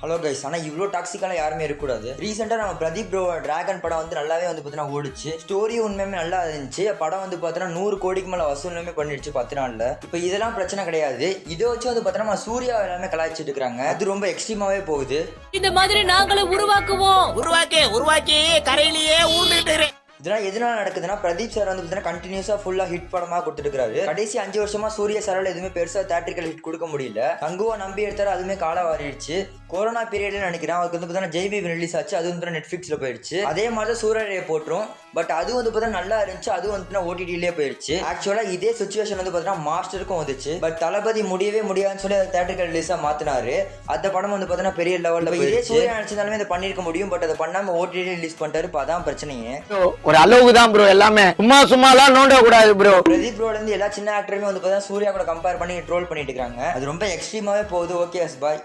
Hello guys, ஆனால் இவ்வளோ டாக்ஸிக்காலாம் யாருமே இருக்கக்கூடாது. ரீசெண்டாக நம்ம பிரதீப் ப்ரோ டிராகன் படம் வந்து நல்லாவே வந்து பார்த்தீங்கன்னா ஓடிச்சு. ஸ்டோரி உண்மையுமே நல்லா இருந்துச்சு. படம் வந்து பார்த்தீங்கன்னா 100 கோடிக்கு மேலே வசூலுமே பண்ணிடுச்சு 10 நாளில். இப்போ இதெல்லாம் பிரச்சனை கிடையாது. இதை வச்சு வந்து பார்த்தீங்கன்னா சூர்யா எல்லாமே கலாய்ச்சிட்டு இருக்காங்க. அது ரொம்ப எக்ஸ்ட்ரீமாவே போகுது. இந்த மாதிரி நாங்களும் உருவாக்கி கரையிலேயே ஊந்துட்டு இதெல்லாம் எதனால நடக்குதுன்னா, பிரதீப் சார் வந்து பார்த்தீங்கன்னா கண்டினியூஸாக ஃபுல்லாக ஹிட் படமாக கொடுத்துருக்காரு. கடைசி 5 வருஷமா சூர்யா சாரால் எதுவுமே பெருசாக தேட்டரிக்கல் ஹிட் கொடுக்க முடியல. கங்குவா நம்பி எடுத்தாரு, அதுவுமே கால வாரிடுச்சு. கொரோனா பீரியட்ல நினைக்கிறேன் அவருக்கு வந்து பார்த்தீங்கன்னா ஜெய்பீம் ரிலீஸ் ஆச்சு, அது வந்து நெட்ஃபிளிக்ஸில் போயிடுச்சு. அதே மாதிரி தான் சூரியரே போட்டுரும். பட் அது வந்து பார்த்தீங்கன்னா நல்லா இருந்துச்சு, அது வந்து ஓடிடிலே போயிடுச்சு. ஆக்சுவலாக இதே சுச்சுவேஷன் வந்து பார்த்தீங்கன்னா மாஸ்டருக்கும் வந்துச்சு. பட் தளபதி முடியவே முடியாதுன்னு சொல்லி அதை தேட்டரிக்கல் ரிலீஸாக மாற்றினாரு. அந்த படம் வந்து பார்த்தீங்கன்னா பெரிய லெவலில் இதே சூர்யா நினைச்சதாலுமே இதை பண்ணியிருக்க முடியும். பட் அதை பண்ணாமல் ஓடிடி ரிலீஸ் பண்ணிட்டாரு. இப்போ அதான் பிரச்சனையே. ஒரு அளவுக்கு தான் ப்ரோ, எல்லாமே சும்மாலாம் நோண்ட கூடாது ப்ரோ. பிரதீப் ப்ரோல இருந்து எல்லா சின்ன ஆக்டருமே வந்து பார்த்தா சூர்யா கூட கம்பேர் பண்ணி ட்ரோல் பண்ணிட்டு இருக்காங்க. அது ரொம்ப எக்ஸ்ட்ரீமாவே போகுது. Okay bye.